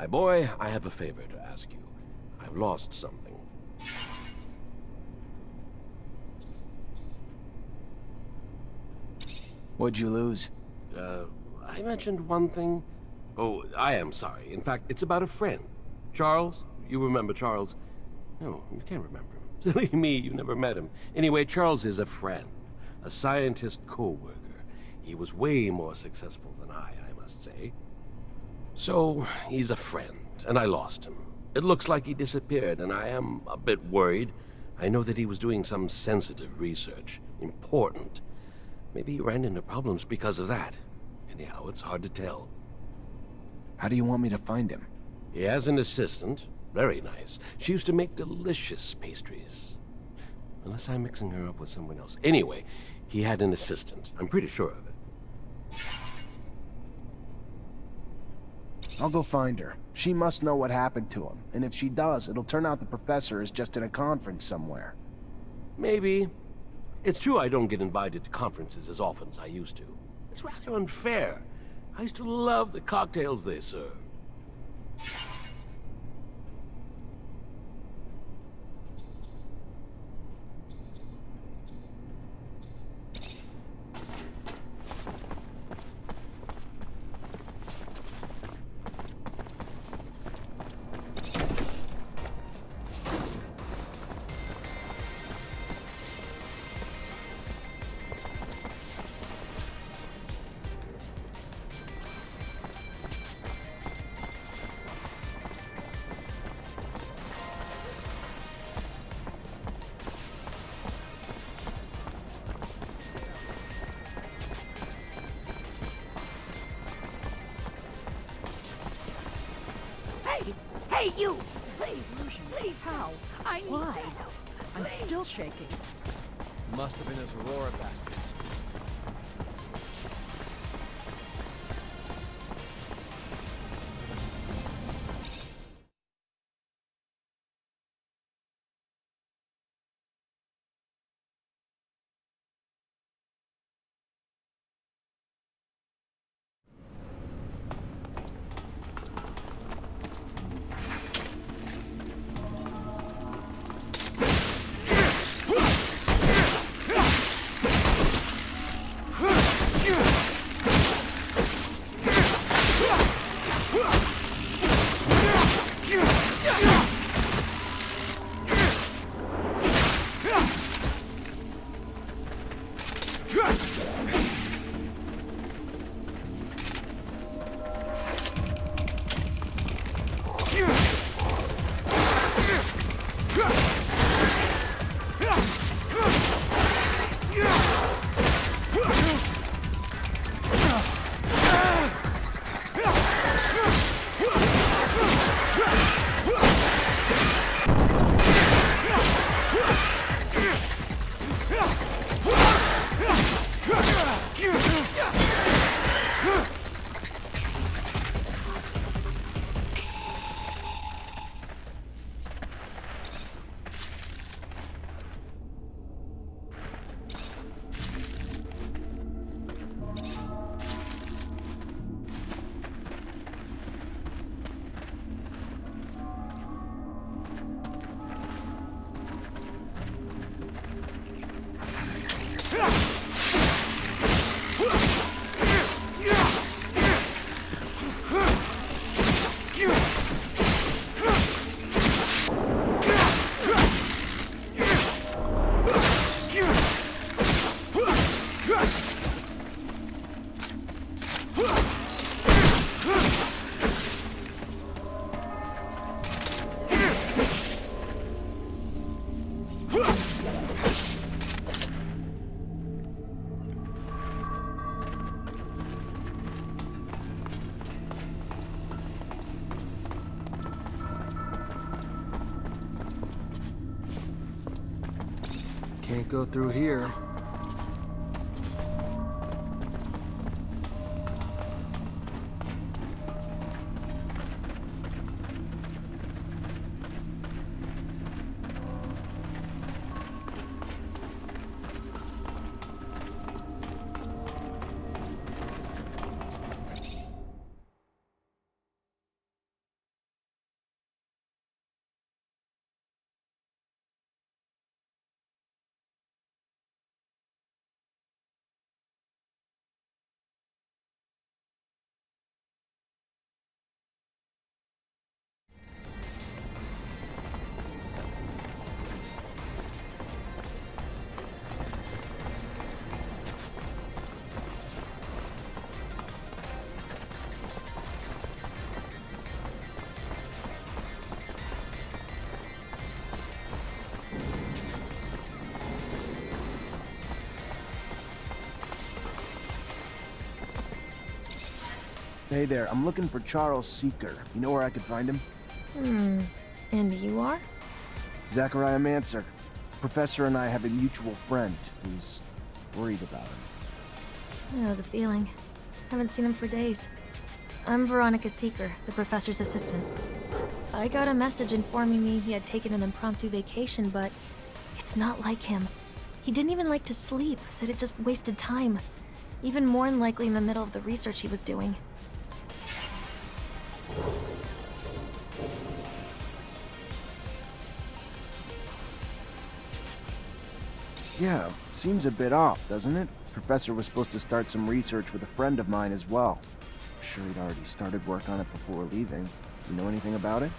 My boy, I have a favor to ask you. I've lost something. What'd you lose? I mentioned one thing. Oh, I am sorry. In fact, it's about a friend. Charles? You remember Charles? No, you can't remember him. Silly me, you never met him. Anyway, Charles is a friend. A scientist co-worker. He was way more successful than I must say. So, he's a friend, and I lost him. It looks like he disappeared, and I am a bit worried. I know that he was doing some sensitive research. Important. Maybe he ran into problems because of that. Anyhow, it's hard to tell. How do you want me to find him? He has an assistant. Very nice. She used to make delicious pastries. Unless I'm mixing her up with someone else. Anyway, he had an assistant. I'm pretty sure of it. I'll go find her. She must know what happened to him, and if she does, it'll turn out the professor is just at a conference somewhere. Maybe. It's true I don't get invited to conferences as often as I used to. It's rather unfair. I used to love the cocktails they serve. Hey, you! Please, please, how? I need Why? help. I'm Please. still shaking. Must have been those Aurora bastards. Can't go through here. Hey there, I'm looking for Charles Seeker. You know where I could find him? And you are? Zachariah Mancer. Professor and I have a mutual friend who's worried about him. I know the feeling. Haven't seen him for days. I'm Veronica Seeker, the professor's assistant. I got a message informing me he had taken an impromptu vacation, but it's not like him. He didn't even like to sleep, said it just wasted time. Even more than likely in the middle of the research he was doing. Yeah, seems a bit off, doesn't it? Professor was supposed to start some research with a friend of mine as well. I'm sure he'd already started work on it before leaving. You know anything about it?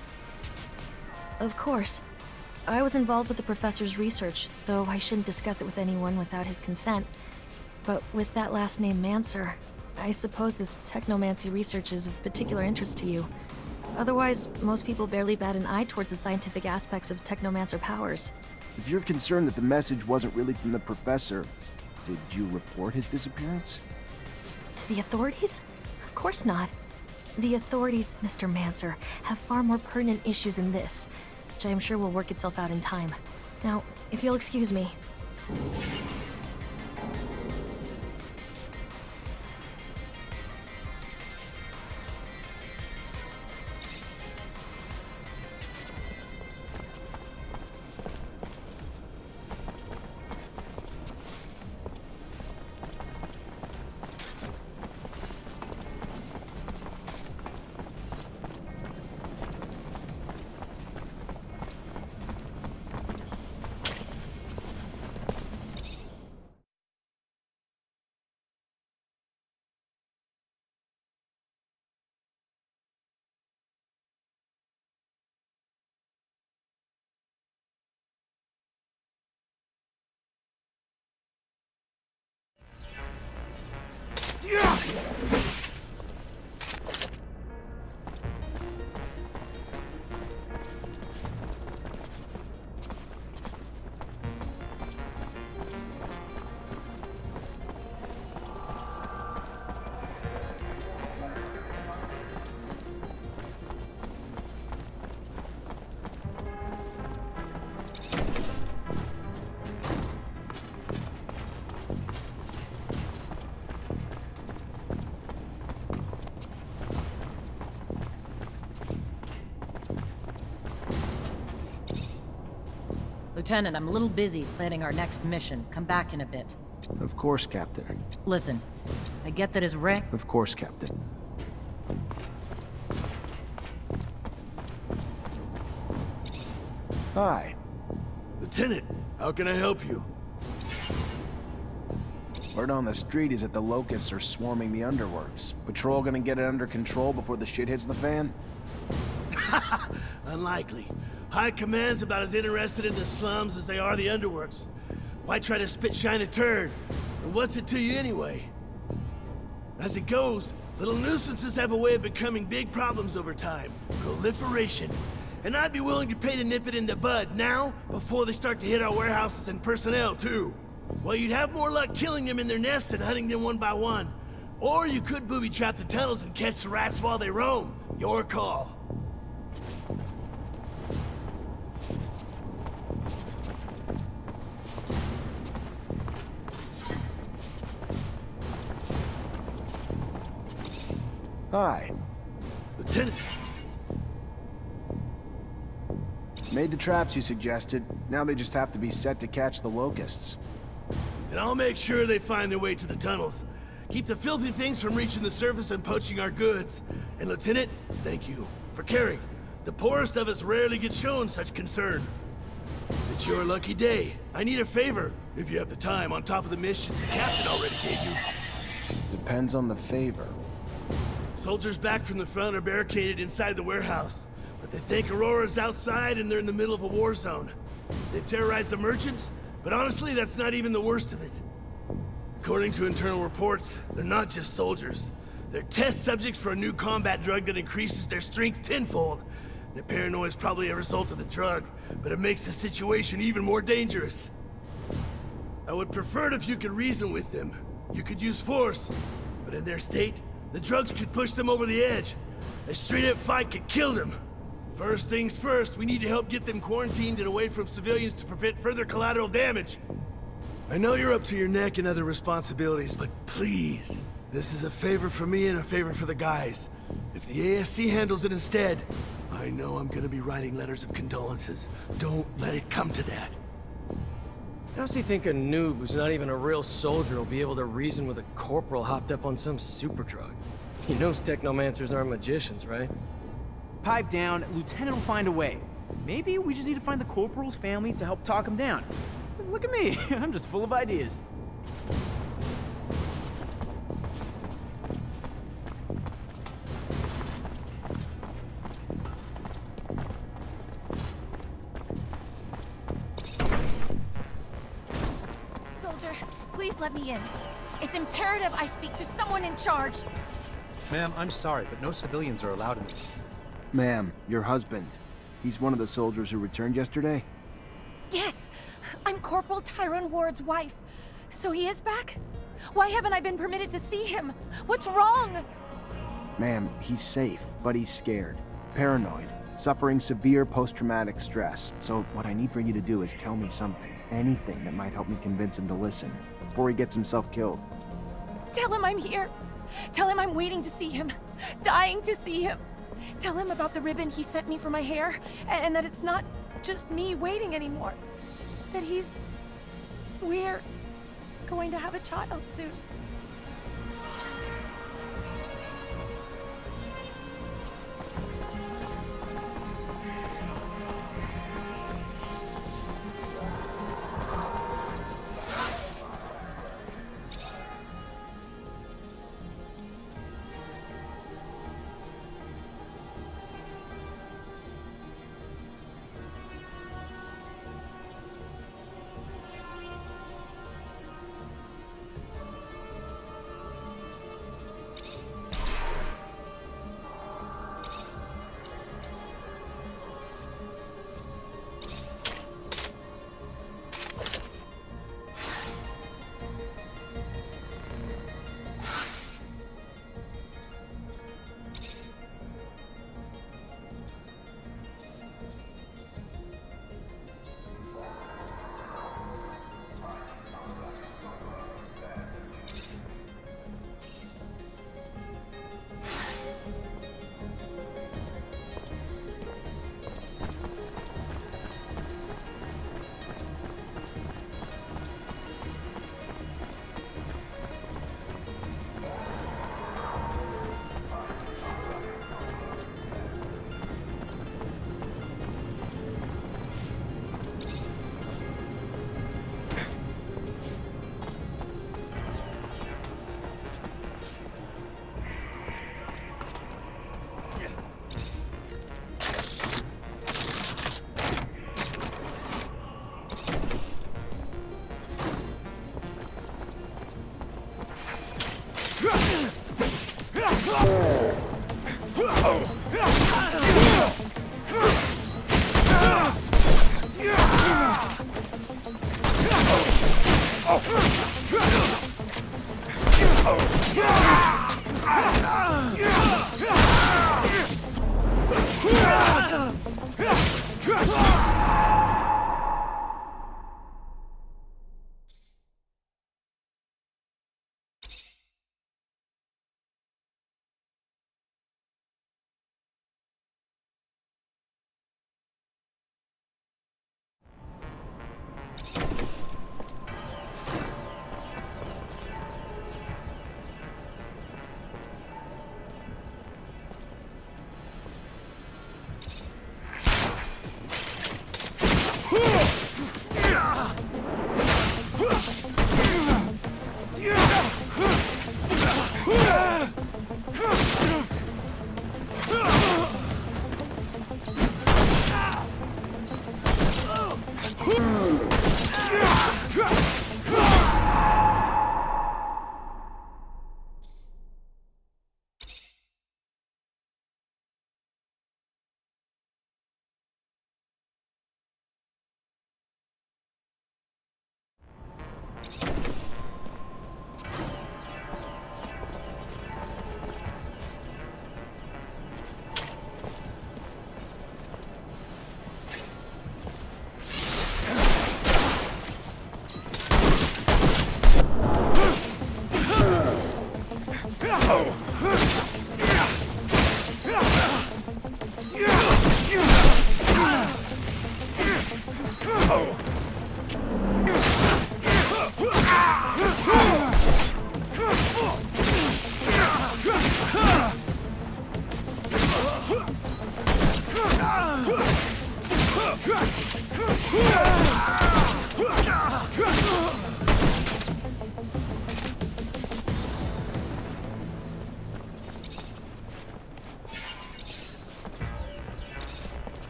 Of course. I was involved with the professor's research, though I shouldn't discuss it with anyone without his consent. But with that last name, Mancer, I suppose this technomancy research is of particular interest to you. Otherwise, most people barely bat an eye towards the scientific aspects of technomancer powers. If you're concerned that the message wasn't really from the professor, did you report his disappearance? To the authorities? Of course not. The authorities, Mr. Mancer, have far more pertinent issues than this, which I am sure will work itself out in time. Now, if you'll excuse me. Lieutenant, I'm a little busy planning our next mission. Come back in a bit. Of course, Captain. Listen, I get that his ring... Of course, Captain. Hi. Lieutenant, how can I help you? Word on the street is that the locusts are swarming the underworks. Patrol gonna get it under control before the shit hits the fan? Unlikely. High Command's about as interested in the slums as they are the underworks. Why try to spit shine a turd? And what's it to you anyway? As it goes, little nuisances have a way of becoming big problems over time. Proliferation. And I'd be willing to pay to nip it in the bud now, before they start to hit our warehouses and personnel too. Well, you'd have more luck killing them in their nests than hunting them one by one. Or you could booby-trap the tunnels and catch the rats while they roam. Your call. Hi. Lieutenant. Made the traps you suggested. Now they just have to be set to catch the locusts. And I'll make sure they find their way to the tunnels. Keep the filthy things from reaching the surface and poaching our goods. And Lieutenant, thank you for caring. The poorest of us rarely get shown such concern. It's your lucky day. I need a favor, if you have the time, on top of the missions the captain already gave you. Depends on the favor. Soldiers back from the front are barricaded inside the warehouse. But they think Aurora's outside and they're in the middle of a war zone. They've terrorized the merchants, but honestly, that's not even the worst of it. According to internal reports, they're not just soldiers. They're test subjects for a new combat drug that increases their strength tenfold. Their paranoia is probably a result of the drug, but it makes the situation even more dangerous. I would prefer it if you could reason with them. You could use force, but in their state, The drugs could push them over the edge. A straight-up fight could kill them. First things first, we need to help get them quarantined and away from civilians to prevent further collateral damage. I know you're up to your neck in other responsibilities, but please, this is a favor for me and a favor for the guys. If the ASC handles it instead, I know I'm gonna be writing letters of condolences. Don't let it come to that. How's he think a noob who's not even a real soldier will be able to reason with a corporal hopped up on some super drug? He knows Technomancers aren't magicians, right? Pipe down, Lieutenant will find a way. Maybe we just need to find the corporal's family to help talk him down. Look at me, I'm just full of ideas. Soldier, please let me in. It's imperative I speak to someone in charge. Ma'am, I'm sorry, but no civilians are allowed in this. Ma'am, your husband. He's one of the soldiers who returned yesterday? Yes, I'm Corporal Tyrone Ward's wife. So he is back? Why haven't I been permitted to see him? What's wrong? Ma'am, he's safe, but he's scared. Paranoid. Suffering severe post-traumatic stress. So what I need for you to do is tell me something. Anything that might help me convince him to listen. Before he gets himself killed. Tell him I'm here. Tell him I'm waiting to see him. Dying to see him. Tell him about the ribbon he sent me for my hair, and that it's not just me waiting anymore. That we're going to have a child soon.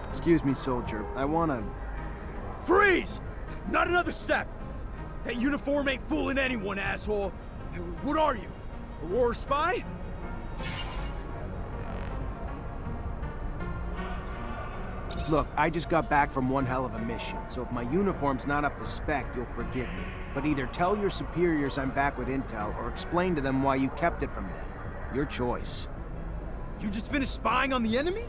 Excuse me, soldier. I wanna... Freeze! Not another step! That uniform ain't fooling anyone, asshole! What are you? A war spy? Look, I just got back from one hell of a mission, so if my uniform's not up to spec, you'll forgive me. But either tell your superiors I'm back with intel, or explain to them why you kept it from them. Your choice. You just finished spying on the enemy?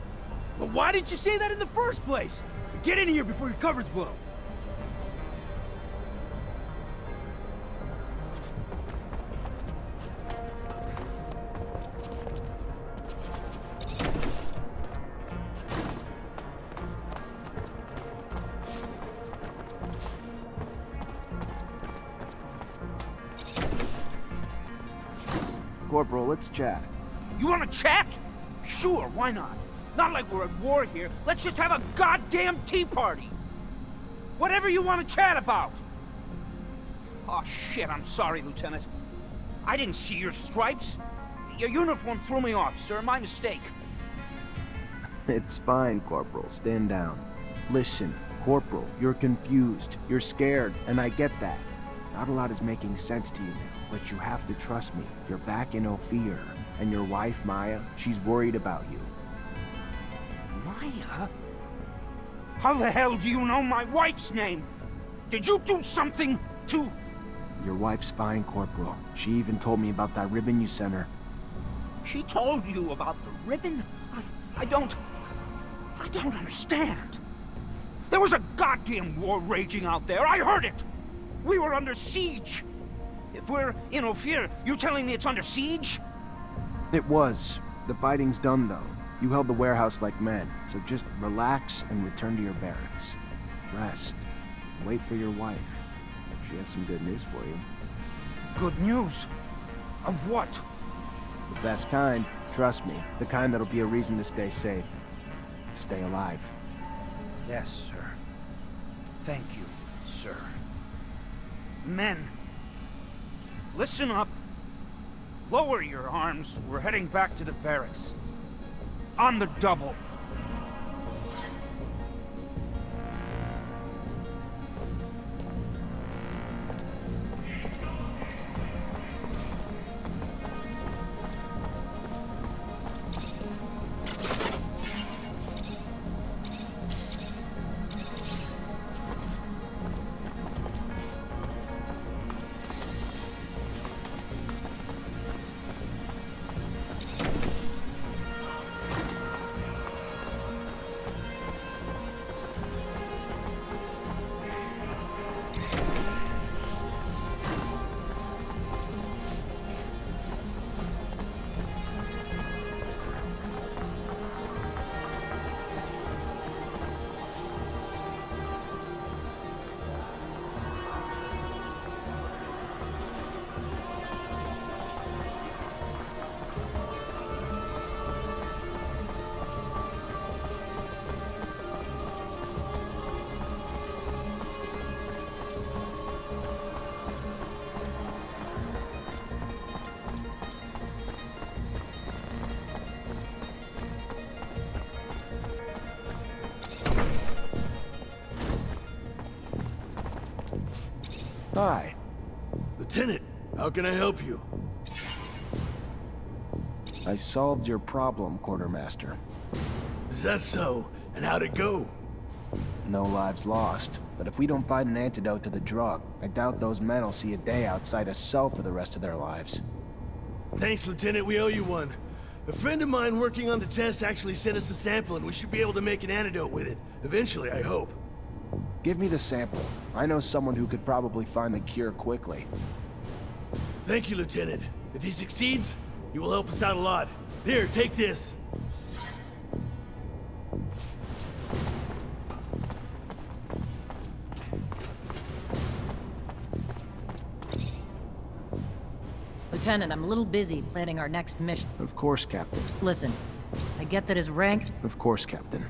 But why didn't you say that in the first place? Get in here before your cover's blown. Corporal, let's chat. You wanna chat? Sure, why not? Not like we're at war here. Let's just have a goddamn tea party. Whatever you want to chat about. Oh shit, I'm sorry, Lieutenant. I didn't see your stripes. Your uniform threw me off, sir. My mistake. It's fine, Corporal. Stand down. Listen, Corporal, you're confused. You're scared, and I get that. Not a lot is making sense to you now, but you have to trust me. You're back in Ophir, and your wife, Maya, she's worried about you. Maya? How the hell do you know my wife's name? Did you do something to... Your wife's fine, Corporal. She even told me about that ribbon you sent her. She told you about the ribbon? I don't understand. There was a goddamn war raging out there. I heard it. We were under siege. If we're in Ophir, you telling me it's under siege? It was. The fighting's done, though. You held the warehouse like men, so just relax and return to your barracks. Rest. Wait for your wife. She has some good news for you. Good news? Of what? The best kind. Trust me. The kind that'll be a reason to stay safe. Stay alive. Yes, sir. Thank you, sir. Men, listen up. Lower your arms. We're heading back to the barracks. On the double. Hi. Lieutenant, how can I help you? I solved your problem, Quartermaster. Is that so? And how'd it go? No lives lost. But if we don't find an antidote to the drug, I doubt those men will see a day outside a cell for the rest of their lives. Thanks, Lieutenant. We owe you one. A friend of mine working on the test actually sent us a sample, and we should be able to make an antidote with it. Eventually, I hope. Give me the sample. I know someone who could probably find the cure quickly. Thank you, Lieutenant. If he succeeds, you will help us out a lot. Here, take this. Lieutenant, I'm a little busy planning our next mission. Of course, Captain. Listen, I get that his rank... Of course, Captain.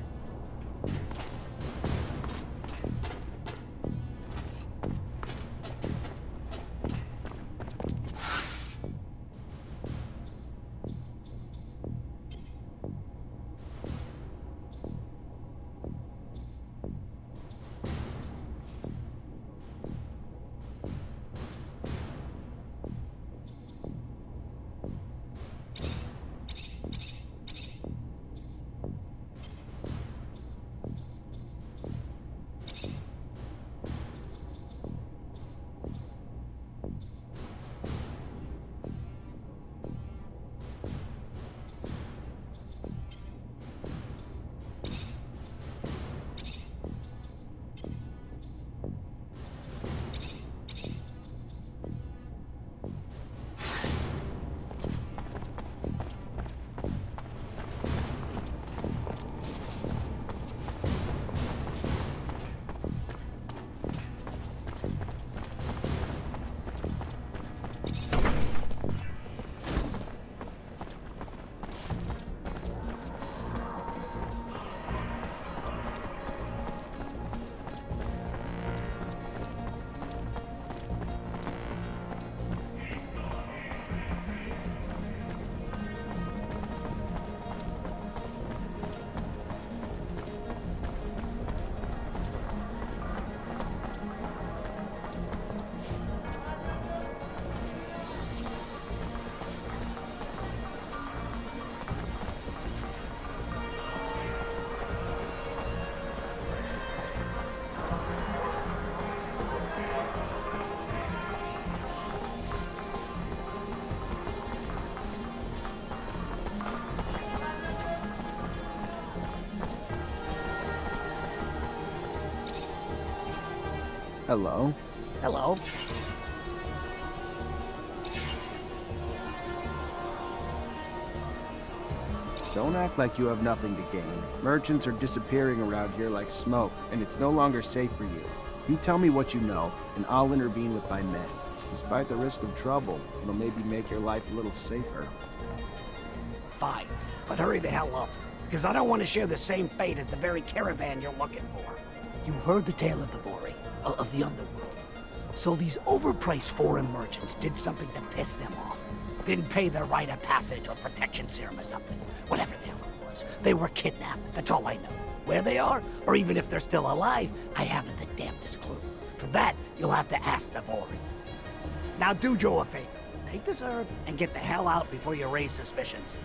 Hello? Hello? Don't act like you have nothing to gain. Merchants are disappearing around here like smoke, and it's no longer safe for you. You tell me what you know, and I'll intervene with my men. Despite the risk of trouble, it'll maybe make your life a little safer. Fine, but hurry the hell up, because I don't want to share the same fate as the very caravan you're looking for. You've heard the tale of the Vori, of the underworld. So these overpriced foreign merchants did something to piss them off. Didn't pay their rite of passage or protection serum or something. Whatever the hell it was. They were kidnapped, that's all I know. Where they are, or even if they're still alive, I haven't the damnedest clue. For that, you'll have to ask the Vori. Now do Joe a favor. Take this herb and get the hell out before you raise suspicions.